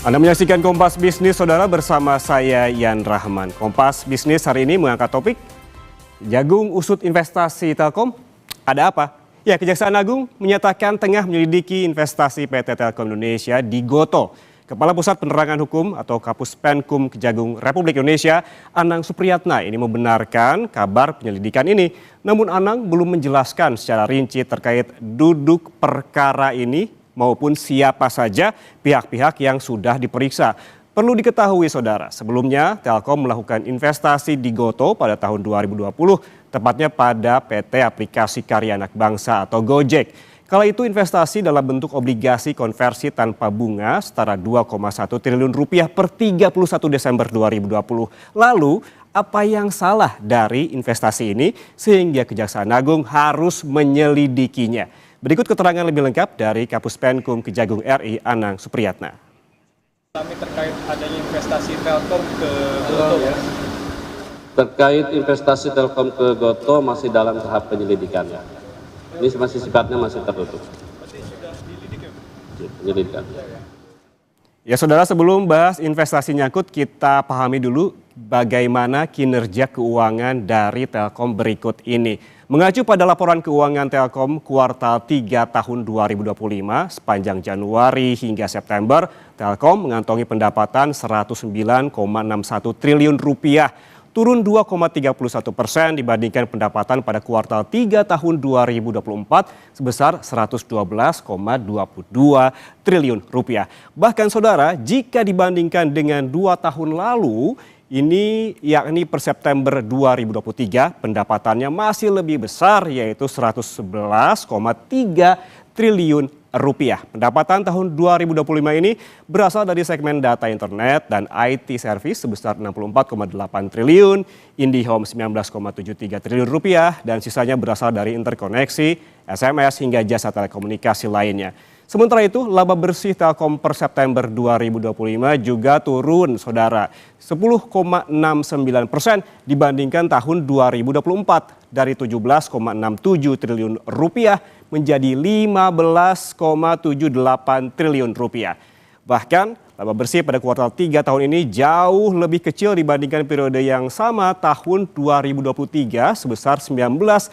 Anda menyaksikan Kompas Bisnis, Saudara, bersama saya Yan Rahman. Kompas Bisnis hari ini mengangkat topik jagung usut investasi Telkom. Ada apa? Ya, Kejaksaan Agung menyatakan tengah menyelidiki investasi PT Telkom Indonesia di Gotoh. Kepala Pusat Penerangan Hukum atau Kapus Penkum Kejagung Republik Indonesia, Anang Supriyatna, ini membenarkan kabar penyelidikan ini. Namun Anang belum menjelaskan secara rinci terkait duduk perkara ini maupun siapa saja pihak-pihak yang sudah diperiksa. Perlu diketahui, Saudara, sebelumnya Telkom melakukan investasi di Gotoh pada tahun 2020, tepatnya pada PT Aplikasi Karya Anak Bangsa atau Gojek. Kala itu investasi dalam bentuk obligasi konversi tanpa bunga setara 2,1 triliun rupiah per 31 Desember 2020. Lalu, apa yang salah dari investasi ini sehingga Kejaksaan Agung harus menyelidikinya? Berikut keterangan lebih lengkap dari Kapus Penkum Kejagung RI, Anang Supriyatna. Kami terkait adanya investasi Telkom ke Gotoh ya. Terkait investasi Telkom ke Gotoh masih dalam tahap penyelidikan. Ini masih sifatnya masih tertutup. Penyelidikan. Ya, Saudara, sebelum bahas investasi nyangkut, kita pahami dulu bagaimana kinerja keuangan dari Telkom berikut ini. Mengacu pada laporan keuangan Telkom kuartal 3 tahun 2025, sepanjang Januari hingga September, Telkom mengantongi pendapatan 109,61 triliun rupiah, turun 2,31% dibandingkan pendapatan pada kuartal 3 tahun 2024 sebesar 112,22 triliun rupiah. Bahkan, Saudara, jika dibandingkan dengan 2 tahun lalu, ini yakni per September 2023, pendapatannya masih lebih besar, yaitu 111,3 triliun rupiah. Pendapatan tahun 2025 ini berasal dari segmen data internet dan IT service sebesar 64,8 triliun, IndiHome 19,73 triliun rupiah, dan sisanya berasal dari interkoneksi, SMS hingga jasa telekomunikasi lainnya. Sementara itu, laba bersih Telkom per September 2025 juga turun, Saudara, 10,69% dibandingkan tahun 2024, dari 17,67 triliun rupiah menjadi 15,78 triliun rupiah. Bahkan, laba bersih pada kuartal 3 tahun ini jauh lebih kecil dibandingkan periode yang sama tahun 2023 sebesar 19,5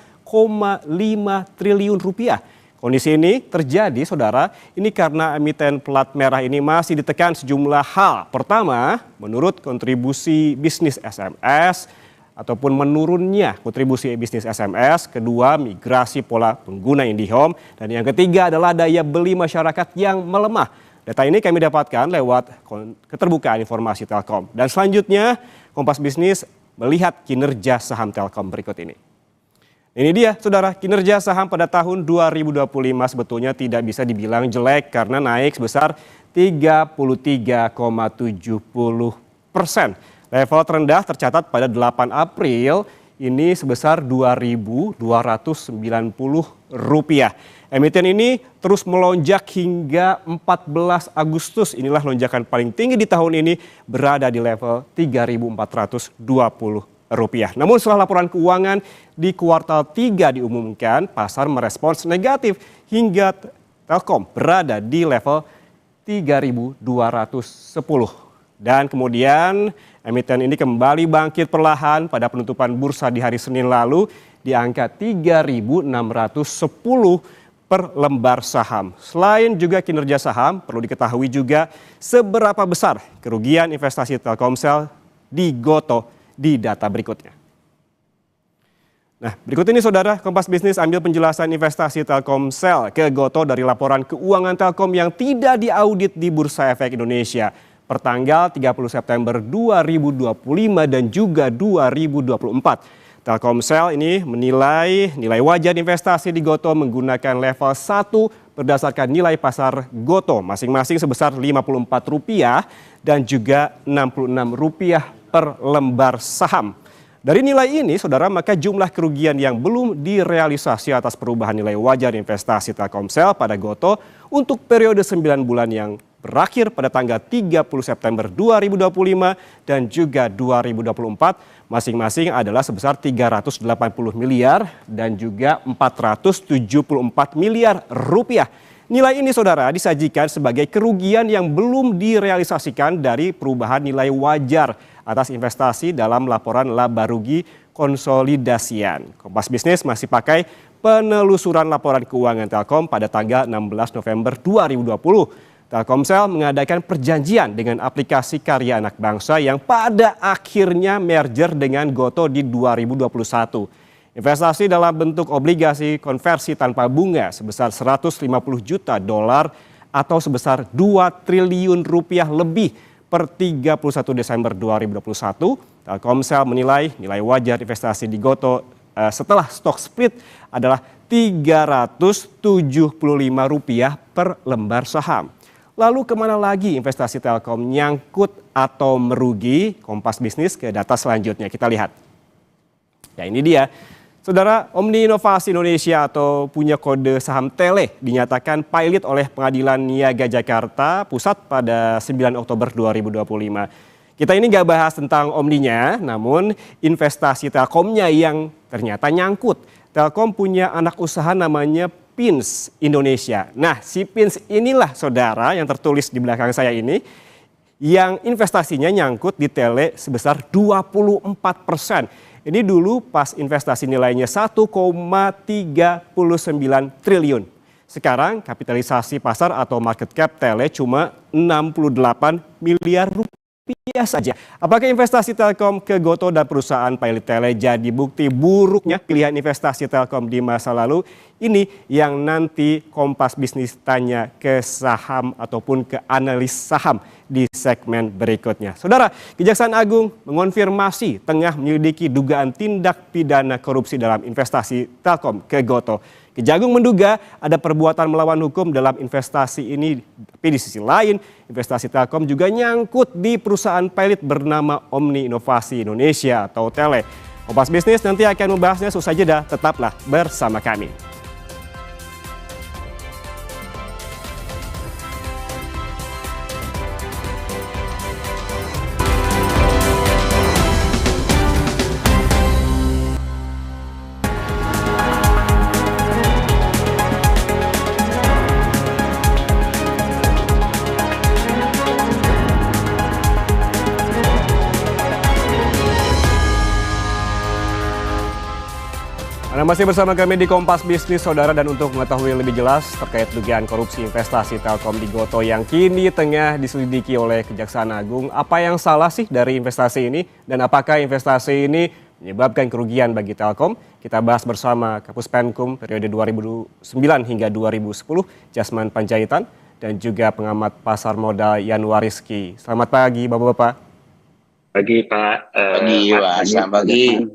triliun rupiah. Kondisi ini terjadi, Saudara, ini karena emiten plat merah ini masih ditekan sejumlah hal. Pertama, menurut kontribusi bisnis SMS ataupun menurunnya kontribusi bisnis SMS. Kedua, migrasi pola pengguna IndiHome. Dan yang ketiga adalah daya beli masyarakat yang melemah. Data ini kami dapatkan lewat keterbukaan informasi Telkom. Dan selanjutnya, Kompas Bisnis melihat kinerja saham Telkom berikut ini. Ini dia, Saudara, kinerja saham pada tahun 2025 sebetulnya tidak bisa dibilang jelek karena naik sebesar 33,70%. Level terendah tercatat pada 8 April ini sebesar Rp2.290. Emiten ini terus melonjak hingga 14 Agustus. Inilah lonjakan paling tinggi di tahun ini, berada di level Rp3.420. Namun setelah laporan keuangan di kuartal 3 diumumkan, pasar merespons negatif hingga Telkom berada di level 3.210. Dan kemudian emiten ini kembali bangkit perlahan pada penutupan bursa di hari Senin lalu di angka 3.610 per lembar saham. Selain juga kinerja saham, perlu diketahui juga seberapa besar kerugian investasi Telkomsel di Gotoh di data berikutnya. Nah, berikut ini, Saudara, Kompas Bisnis ambil penjelasan investasi Telkomsel ke Gotoh dari laporan keuangan Telkom yang tidak diaudit di Bursa Efek Indonesia pertanggal 30 September 2025 dan juga 2024. Telkomsel ini menilai nilai wajar investasi di Gotoh menggunakan level 1 berdasarkan nilai pasar Gotoh masing-masing sebesar Rp54 dan juga Rp66 per lembar saham. Dari nilai ini, Saudara, maka jumlah kerugian yang belum direalisasi atas perubahan nilai wajar investasi Telkomsel pada Gotoh untuk periode 9 bulan yang berakhir pada tanggal 30 September 2025 dan juga 2024 masing-masing adalah sebesar 380 miliar dan juga 474 miliar rupiah. Nilai ini saudara disajikan sebagai kerugian yang belum direalisasikan dari perubahan nilai wajar atas investasi dalam laporan laba rugi konsolidasian. Kompas Bisnis masih pakai penelusuran laporan keuangan Telkom pada tanggal 16 November 2020. Telkomsel mengadakan perjanjian dengan aplikasi karya anak bangsa yang pada akhirnya merger dengan Goto di 2021. Investasi dalam bentuk obligasi konversi tanpa bunga sebesar 150 juta dolar atau sebesar 2 triliun rupiah lebih per 31 Desember 2021. Telkomsel menilai nilai wajar investasi di Goto setelah stock split adalah Rp375 per lembar saham. Lalu kemana lagi investasi Telkom nyangkut atau merugi? Kompas Bisnis ke data selanjutnya, kita lihat. Ya ini dia. Saudara, Omni Inovasi Indonesia atau punya kode saham Tele dinyatakan pilot oleh Pengadilan Niaga Jakarta Pusat pada 9 Oktober 2025. Kita ini nggak bahas tentang Omninya, namun investasi Telkomnya yang ternyata nyangkut. Telkom punya anak usaha namanya Pins Indonesia. Nah, si Pins inilah saudara yang tertulis di belakang saya ini, yang investasinya nyangkut di Tele sebesar 24%. Ini dulu pas investasi nilainya 1,39 triliun. Sekarang kapitalisasi pasar atau market cap Tele cuma 68 miliar rupiah saja. Apakah investasi Telkom ke Goto dan perusahaan pilot Tele jadi bukti buruknya pilihan investasi Telkom di masa lalu? Ini yang nanti Kompas Bisnis tanya ke saham ataupun ke analis saham di segmen berikutnya. Saudara, Kejaksaan Agung mengonfirmasi tengah menyelidiki dugaan tindak pidana korupsi dalam investasi Telkom ke Goto. Kejagung menduga ada perbuatan melawan hukum dalam investasi ini, tapi di sisi lain investasi Telkom juga nyangkut di perusahaan pilot bernama Omni Inovasi Indonesia atau Tele. Kompas Bisnis nanti akan membahasnya, usai jeda, tetaplah bersama kami. Anda masih bersama kami di Kompas Bisnis, saudara, dan untuk mengetahui lebih jelas terkait dugaan korupsi investasi Telkom di Goto yang kini tengah diselidiki oleh Kejaksaan Agung, apa yang salah sih dari investasi ini dan apakah investasi ini menyebabkan kerugian bagi Telkom? Kita bahas bersama Kapus Penkum periode 2009 hingga 2010, Jasman Panjaitan, dan juga pengamat pasar modal Yanwariski. Selamat pagi Bapak-Bapak. Pagi Pak. Pagi Pak, selamat pagi.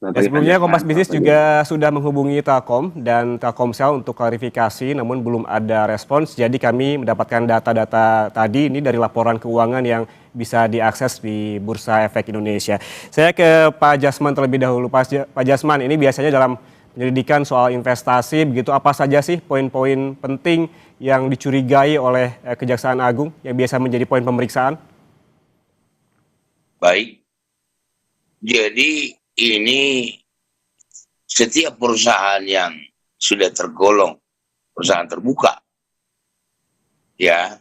Sebelumnya Kompas Bisnis juga sudah menghubungi Telkom dan Telkomsel untuk klarifikasi, namun belum ada respons. Jadi kami mendapatkan data-data tadi ini dari laporan keuangan yang bisa diakses di Bursa Efek Indonesia. Saya ke Pak Jasman terlebih dahulu. Pak Jasman, ini biasanya dalam penyelidikan soal investasi, begitu apa saja sih poin-poin penting yang dicurigai oleh Kejaksaan Agung yang biasa menjadi poin pemeriksaan? Baik, jadi ini setiap perusahaan yang sudah tergolong perusahaan terbuka, ya,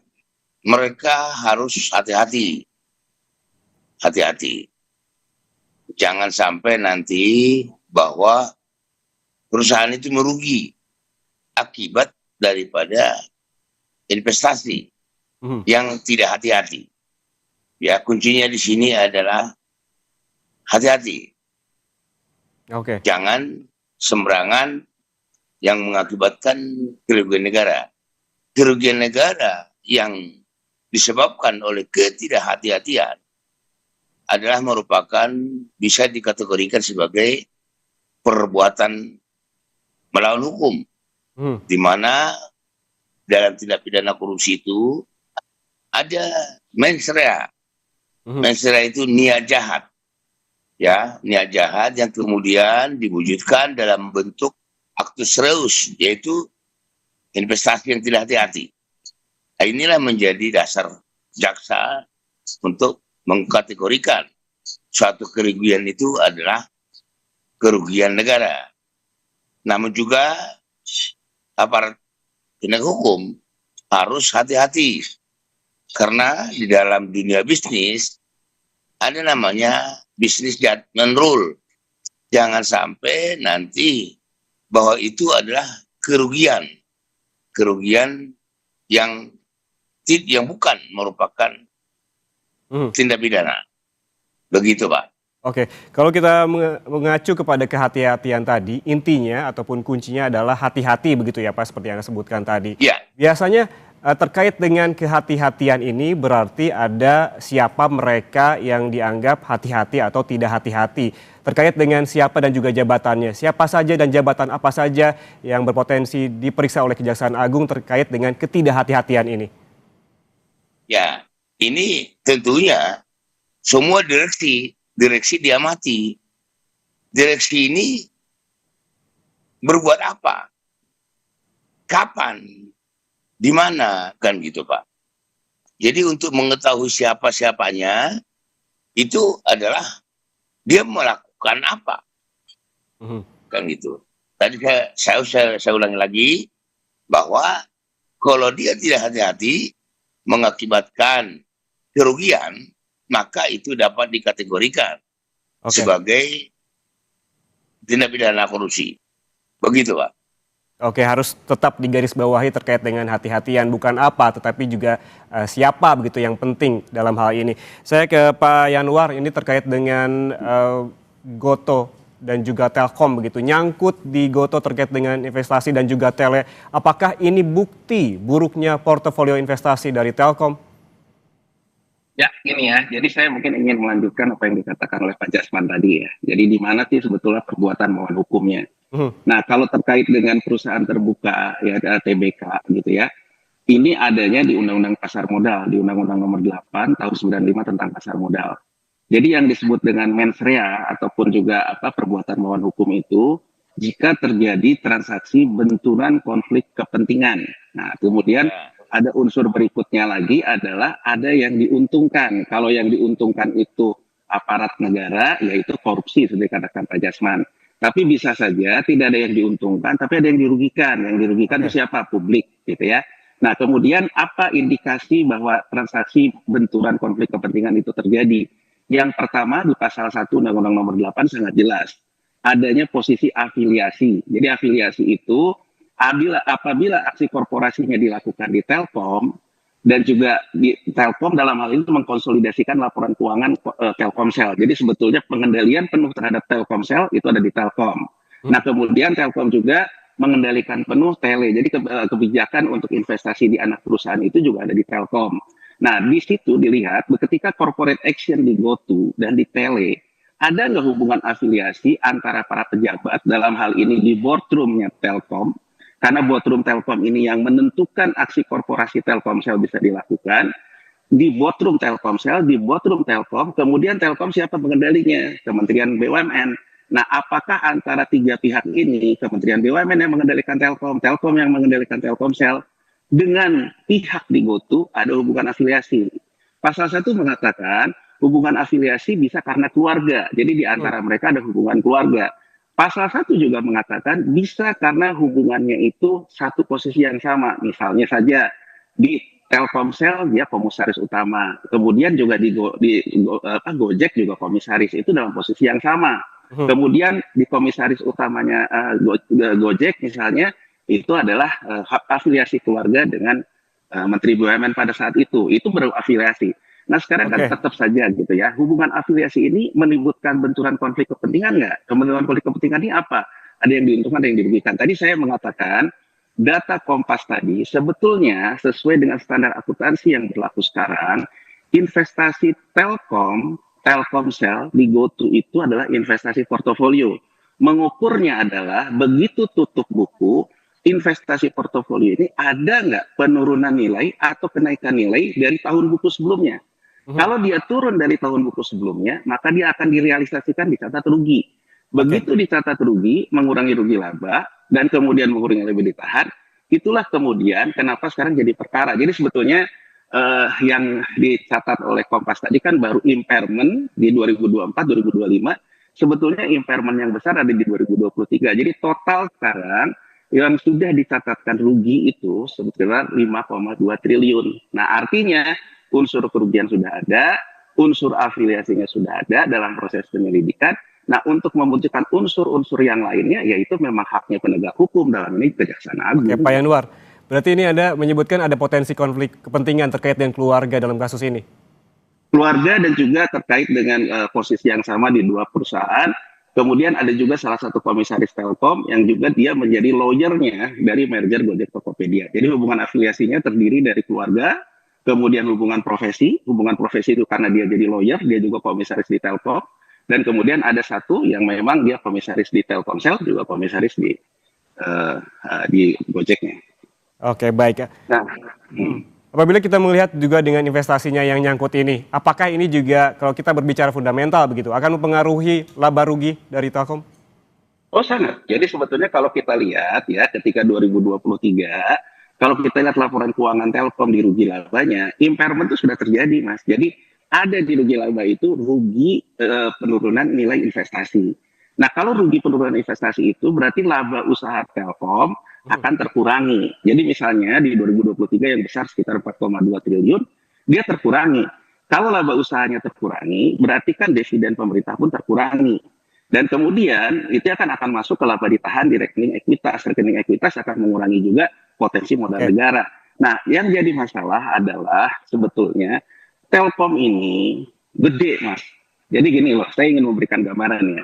mereka harus hati-hati. Jangan sampai nanti bahwa perusahaan itu merugi akibat daripada investasi yang tidak hati-hati. Ya, kuncinya di sini adalah hati-hati. Oke. Jangan sembarangan yang mengakibatkan kerugian negara. Kerugian negara yang disebabkan oleh ketidakhati-hatian adalah merupakan bisa dikategorikan sebagai perbuatan melawan hukum. Di mana dalam tindak pidana korupsi itu ada mens rea. Mens rea itu niat jahat. Ya, niat jahat yang kemudian diwujudkan dalam bentuk actus reus, yaitu investasi yang tidak hati-hati. Nah, inilah menjadi dasar jaksa untuk mengkategorikan suatu kerugian itu adalah kerugian negara. Namun juga aparat penegak hukum harus hati-hati. Karena di dalam dunia bisnis ada namanya bisnis judgment rule. Jangan sampai nanti bahwa itu adalah kerugian yang bukan merupakan tindak pidana. Begitu, Pak. Oke, kalau kita mengacu kepada kehati-hatian tadi, intinya ataupun kuncinya adalah hati-hati begitu ya Pak, seperti yang Anda sebutkan tadi. Ya. Biasanya terkait dengan kehati-hatian ini berarti ada siapa mereka yang dianggap hati-hati atau tidak hati-hati. Terkait dengan siapa dan juga jabatannya, siapa saja dan jabatan apa saja yang berpotensi diperiksa oleh Kejaksaan Agung terkait dengan ketidakhati-hatian ini. Ya, ini tentunya semua direksi diamati. Direksi ini berbuat apa? Kapan? Di mana? Kan gitu, Pak. Jadi untuk mengetahui siapa-siapanya, itu adalah dia melakukan apa? Kan gitu. Tadi saya ulangi lagi, bahwa kalau dia tidak hati-hati, mengakibatkan kerugian, maka itu dapat dikategorikan sebagai tindak pidana korupsi. Begitu, Pak. Oke, harus tetap digarisbawahi terkait dengan hati-hatian, bukan apa, tetapi juga siapa begitu yang penting dalam hal ini. Saya ke Pak Yanwar, ini terkait dengan Gotoh dan juga Telkom begitu. Nyangkut di Gotoh terkait dengan investasi dan juga Tele. Apakah ini bukti buruknya portofolio investasi dari Telkom? Ya, gini ya. Jadi saya mungkin ingin melanjutkan apa yang dikatakan oleh Pak Jasman tadi ya. Jadi di mana sih sebetulnya perbuatan melawan hukumnya? Nah, kalau terkait dengan perusahaan terbuka ya TBK gitu ya. Ini adanya di Undang-Undang Pasar Modal, di Undang-Undang Nomor 8 tahun 95 tentang pasar modal. Jadi yang disebut dengan mens rea ataupun juga perbuatan melawan hukum itu jika terjadi transaksi benturan konflik kepentingan. Nah, kemudian ada unsur berikutnya lagi adalah ada yang diuntungkan. Kalau yang diuntungkan itu aparat negara, yaitu korupsi, seperti katakan Pak Jasman. Tapi bisa saja tidak ada yang diuntungkan, tapi ada yang dirugikan. Yang dirugikan itu siapa? Publik, gitu ya. Nah, kemudian apa indikasi bahwa transaksi benturan konflik kepentingan itu terjadi? Yang pertama di pasal 1 Undang-Undang Nomor 8 sangat jelas. Adanya posisi afiliasi. Jadi afiliasi itu apabila aksi korporasinya dilakukan di Telkom dan juga di Telkom dalam hal ini mengkonsolidasikan laporan keuangan Telkomsel. Jadi sebetulnya pengendalian penuh terhadap Telkomsel itu ada di Telkom. Nah, kemudian Telkom juga mengendalikan penuh Tele. Jadi kebijakan untuk investasi di anak perusahaan itu juga ada di Telkom. Nah, di situ dilihat ketika corporate action di GoTo dan di Tele, ada nggak hubungan afiliasi antara para pejabat dalam hal ini di boardroomnya Telkom, karena boardroom Telkom ini yang menentukan aksi korporasi Telkomsel bisa dilakukan, di boardroom Telkomsel, di boardroom Telkom, kemudian Telkom siapa pengendalinya? Kementerian BUMN. Nah, apakah antara tiga pihak ini, Kementerian BUMN yang mengendalikan Telkom, Telkom yang mengendalikan Telkomsel, dengan pihak di GoTo ada hubungan afiliasi? Pasal 1 mengatakan hubungan afiliasi bisa karena keluarga, jadi di antara mereka ada hubungan keluarga. Pasal 1 juga mengatakan bisa karena hubungannya itu satu posisi yang sama. Misalnya saja di Telkomsel dia komisaris utama. Kemudian juga di Gojek juga komisaris, itu dalam posisi yang sama. Kemudian di komisaris utamanya Gojek misalnya itu adalah afiliasi keluarga dengan Menteri BUMN pada saat itu berafiliasi. Nah, sekarang kan tetap saja gitu ya, hubungan afiliasi ini menimbulkan benturan konflik kepentingan nggak? Benturan konflik kepentingan ini apa? Ada yang diuntungkan, ada yang dirugikan. Tadi saya mengatakan data Kompas tadi sebetulnya sesuai dengan standar akuntansi yang berlaku sekarang, investasi Telkomsel di GoTo itu adalah investasi portofolio. Mengukurnya adalah begitu tutup buku, investasi portofolio ini ada nggak penurunan nilai atau kenaikan nilai dari tahun buku sebelumnya. Kalau dia turun dari tahun buku sebelumnya, maka dia akan direalisasikan dicatat rugi. Begitu dicatat rugi, mengurangi rugi laba, dan kemudian mengurangi lebih ditahan, itulah kemudian kenapa sekarang jadi perkara. Jadi sebetulnya yang dicatat oleh Kompas tadi kan baru impairment di 2024-2025, sebetulnya impairment yang besar ada di 2023. Jadi total sekarang yang sudah dicatatkan rugi itu sebesar 5,2 triliun. Nah, artinya unsur kerugian sudah ada, unsur afiliasinya sudah ada dalam proses penyelidikan. Nah, untuk memunculkan unsur-unsur yang lainnya, yaitu memang haknya penegak hukum, dalam ini Kejaksaan Agung. Oke, Pak Yanuar, berarti ini Anda menyebutkan ada potensi konflik kepentingan terkait dengan keluarga dalam kasus ini? Keluarga dan juga terkait dengan posisi yang sama di dua perusahaan. Kemudian ada juga salah satu komisaris Telkom yang juga dia menjadi lawyernya dari merger Gojek Tokopedia. Jadi hubungan afiliasinya terdiri dari keluarga, kemudian hubungan profesi itu karena dia jadi lawyer, dia juga komisaris di Telkom, dan kemudian ada satu yang memang dia komisaris di Telkomsel, juga komisaris di Gojeknya. Oke, baik. Nah, Apabila kita melihat juga dengan investasinya yang nyangkut ini, apakah ini juga kalau kita berbicara fundamental begitu, akan mempengaruhi laba rugi dari Telkom? oh sangat. Jadi sebetulnya kalau kita lihat ya ketika 2023, kalau kita lihat laporan keuangan Telkom di rugi labanya, impairment itu sudah terjadi, Mas. Jadi ada di rugi laba itu rugi penurunan nilai investasi. Nah, kalau rugi penurunan investasi itu berarti laba usaha Telkom akan terkurangi. Jadi misalnya di 2023 yang besar sekitar 4,2 triliun, dia terkurangi. Kalau laba usahanya terkurangi, berarti kan dividen pemerintah pun terkurangi. Dan kemudian itu akan masuk ke laba ditahan di rekening ekuitas. Rekening ekuitas akan mengurangi juga potensi modal negara. Nah, yang jadi masalah adalah sebetulnya Telkom ini gede, Mas. Jadi gini loh, saya ingin memberikan gambarannya.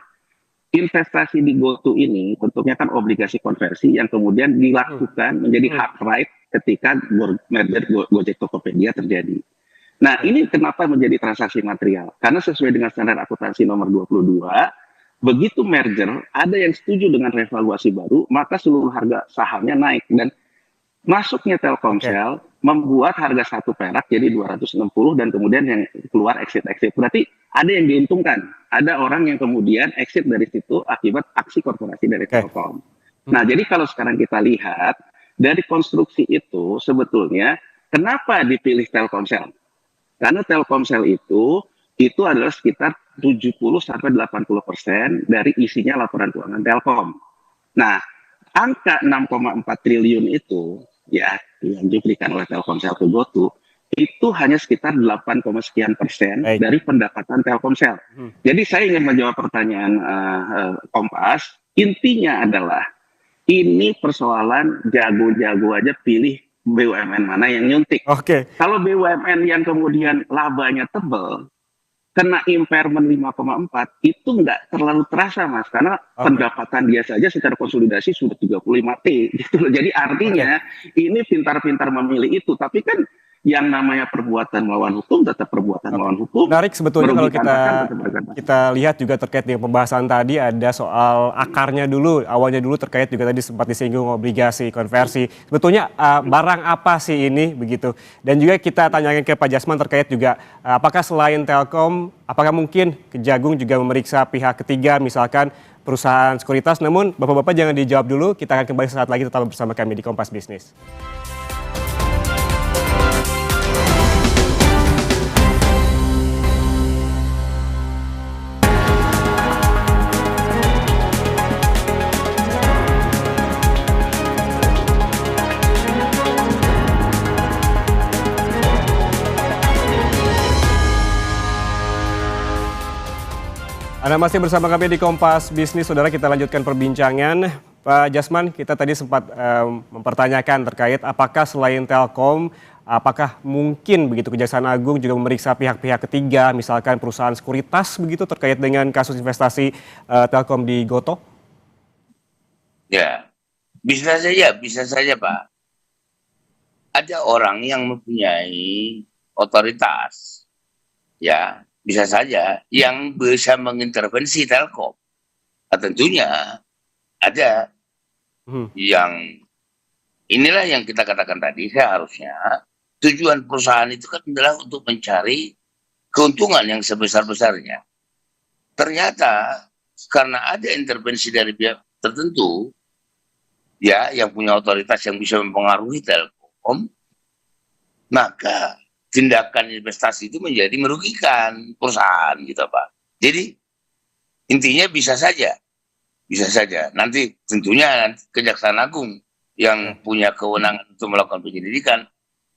Investasi di GoTo ini bentuknya kan obligasi konversi yang kemudian dilakukan menjadi hak right ketika merger Gojek Tokopedia terjadi. Nah, ini kenapa menjadi transaksi material? Karena sesuai dengan standar akuntansi nomor 22, begitu merger ada yang setuju dengan revaluasi baru, maka seluruh harga sahamnya naik, dan masuknya Telkomsel membuat harga 1 perak jadi 260, dan kemudian yang keluar exit. Berarti ada yang diuntungkan. Ada orang yang kemudian exit dari situ akibat aksi korporasi dari Telkom. Nah, jadi kalau sekarang kita lihat dari konstruksi itu sebetulnya kenapa dipilih Telkomsel? Karena Telkomsel itu adalah sekitar 70-80% dari isinya laporan keuangan Telkom. Nah, angka 6,4 triliun itu ya yang diberikan oleh Telkomsel ke GoTo itu hanya sekitar 8,sekian% dari pendapatan Telkomsel. Jadi saya ingin menjawab pertanyaan Kompas, intinya adalah ini persoalan jago-jago aja pilih BUMN mana yang nyuntik. Kalau BUMN yang kemudian labanya tebal, kena impairment 5,4 itu nggak terlalu terasa, Mas, karena pendapatan dia saja secara konsolidasi sudah 35T gitu loh. Jadi artinya ini pintar-pintar memilih itu, tapi kan yang namanya perbuatan melawan hukum tetap perbuatan melawan hukum. Menarik sebetulnya kalau kita lihat juga terkait dengan pembahasan tadi, ada soal akarnya dulu, awalnya dulu terkait juga tadi sempat disinggung obligasi konversi. Sebetulnya barang apa sih ini begitu? Dan juga kita tanyakan ke Pak Jasman terkait juga apakah selain Telkom, apakah mungkin Kejagung juga memeriksa pihak ketiga, misalkan perusahaan sekuritas? Namun Bapak-Bapak jangan dijawab dulu, kita akan kembali sesaat lagi, tetap bersama kami di Kompas Bisnis. Anda masih bersama kami di Kompas Bisnis, Saudara. Kita lanjutkan perbincangan. Pak Jasman, kita tadi sempat mempertanyakan terkait apakah selain Telkom, apakah mungkin begitu Kejaksaan Agung juga memeriksa pihak-pihak ketiga, misalkan perusahaan sekuritas begitu terkait dengan kasus investasi Telkom di GoTo? Ya, bisa saja Pak. Ada orang yang mempunyai otoritas, ya, bisa saja yang bisa mengintervensi Telkom. Nah, tentunya ada yang inilah yang kita katakan tadi, seharusnya tujuan perusahaan itu kan adalah untuk mencari keuntungan yang sebesar-besarnya. Ternyata karena ada intervensi dari pihak tertentu, ya, yang punya otoritas yang bisa mempengaruhi Telkom, maka tindakan investasi itu menjadi merugikan perusahaan gitu Pak. Jadi intinya bisa saja bisa saja. Nanti tentunya Kejaksaan Agung yang punya kewenangan untuk melakukan penyelidikan,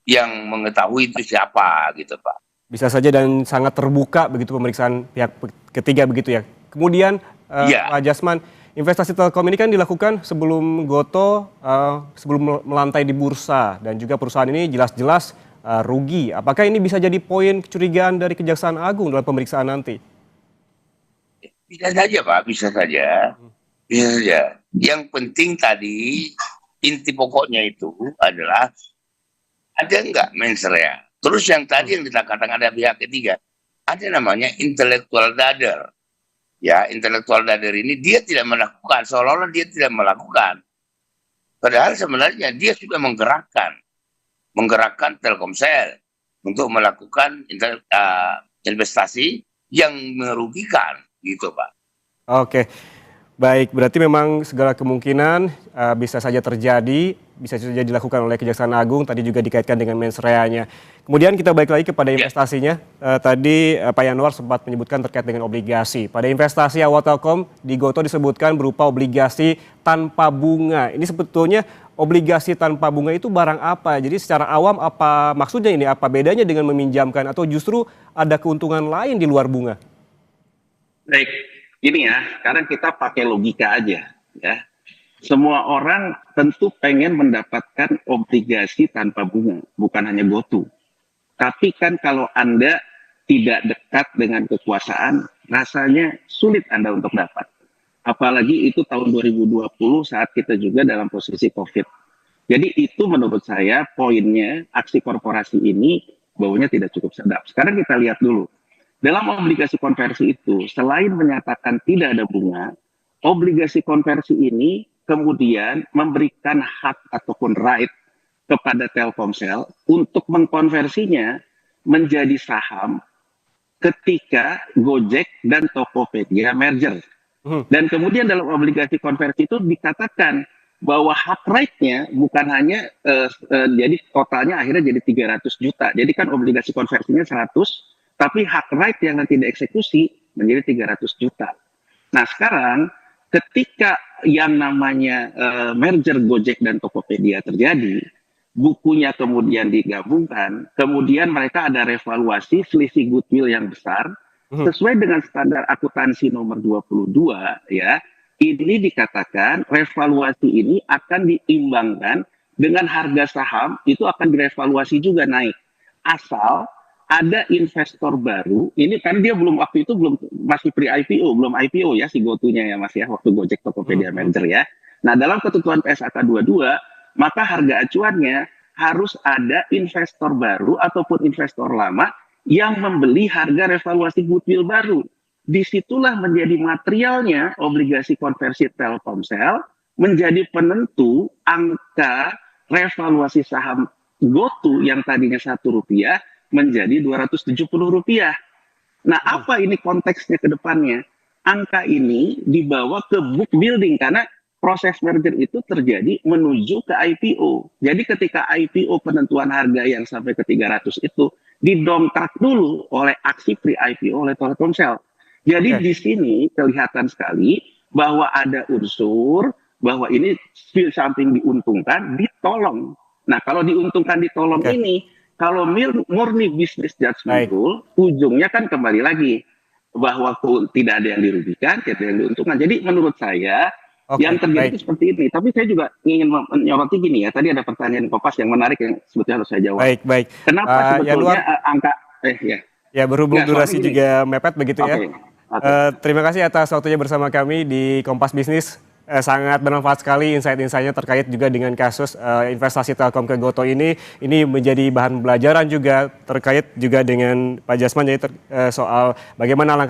yang mengetahui itu siapa gitu Pak. Bisa saja dan sangat terbuka begitu pemeriksaan pihak ketiga begitu ya. Kemudian Pak Jasman, investasi Telkom ini kan dilakukan sebelum Gotoh, sebelum melantai di bursa, dan juga perusahaan ini jelas-jelas rugi. Apakah ini bisa jadi poin kecurigaan dari Kejaksaan Agung dalam pemeriksaan nanti? Bisa saja Pak, bisa saja. Bisa saja. Yang penting tadi, inti pokoknya itu adalah ada nggak mens rea. Terus yang tadi yang dikatakan ada pihak ketiga, ada namanya intellectual dader. Ya, intellectual dader ini dia tidak melakukan, seolah-olah dia tidak melakukan. Padahal sebenarnya dia sudah menggerakkan Telkomsel untuk melakukan investasi yang merugikan, gitu Pak. Oke, baik. Berarti memang segala kemungkinan bisa saja terjadi, bisa saja dilakukan oleh Kejaksaan Agung. Tadi juga dikaitkan dengan mens rea-nya. Kemudian kita balik lagi kepada investasinya. Tadi Pak Yanuar sempat menyebutkan terkait dengan obligasi. Pada investasi awal Telkom di Gotoh disebutkan berupa obligasi tanpa bunga. Ini sebetulnya obligasi tanpa bunga itu barang apa? Jadi secara awam apa maksudnya ini? Apa bedanya dengan meminjamkan atau justru ada keuntungan lain di luar bunga? Baik, ini ya, sekarang kita pakai logika aja ya. Semua orang tentu pengen mendapatkan obligasi tanpa bunga, bukan hanya GoTo. Tapi kan kalau Anda tidak dekat dengan kekuasaan, rasanya sulit Anda untuk dapat. Apalagi itu tahun 2020 saat kita juga dalam posisi COVID. Jadi itu menurut saya poinnya aksi korporasi ini baunya tidak cukup sedap. Sekarang kita lihat dulu. Dalam obligasi konversi itu, selain menyatakan tidak ada bunga, obligasi konversi ini kemudian memberikan hak ataupun right kepada Telkomsel untuk mengkonversinya menjadi saham ketika Gojek dan Tokopedia merger. Dan kemudian dalam obligasi konversi itu dikatakan bahwa hak right-nya bukan hanya jadi totalnya akhirnya jadi 300 juta. Jadi kan obligasi konversinya 100, tapi hak right yang nanti dieksekusi menjadi 300 juta. Nah sekarang ketika yang namanya merger Gojek dan Tokopedia terjadi, bukunya kemudian digabungkan, kemudian mereka ada revaluasi selisih goodwill yang besar, sesuai dengan standar akuntansi nomor 22 ya, ini dikatakan revaluasi ini akan diimbangkan dengan harga saham itu akan direvaluasi juga naik. Asal ada investor baru, ini kan dia belum waktu itu masih pre-IPO, belum IPO ya si GoTo-nya ya Mas ya, waktu Gojek Tokopedia merger ya. Nah dalam ketentuan PSAK 22, maka harga acuannya harus ada investor baru ataupun investor lama yang membeli harga revaluasi goodwill baru. Disitulah menjadi materialnya obligasi konversi Telkomsel menjadi penentu angka revaluasi saham GoTo yang tadinya Rp1 menjadi Rp270. Nah, apa ini konteksnya ke depannya? Angka ini dibawa ke book building karena proses merger itu terjadi menuju ke IPO. Jadi ketika IPO penentuan harga yang sampai ke 300 itu didongkrak dulu oleh aksi pre-IPO oleh Telkomsel. Jadi di sini kelihatan sekali bahwa ada unsur bahwa ini samping diuntungkan, ditolong. Nah kalau diuntungkan ditolong ini, kalau murni bisnis judgment rule, ujungnya kan kembali lagi bahwa tidak ada yang dirugikan, tidak ada yang diuntungkan. Jadi menurut saya yang terjadi itu seperti ini. Tapi saya juga ingin menyoroti gini ya. Tadi ada pertanyaan Kompas yang menarik yang sebetulnya harus saya jawab. Baik. Kenapa sebetulnya angka Ya berhubung durasi juga mepet begitu ya. Terima kasih atas waktunya bersama kami di Kompas Bisnis. Sangat bermanfaat sekali insight-insightnya terkait juga dengan kasus investasi Telkom ke Gotoh ini. Ini menjadi bahan pembelajaran juga terkait juga dengan Pak Jasman, jadi soal bagaimana langkah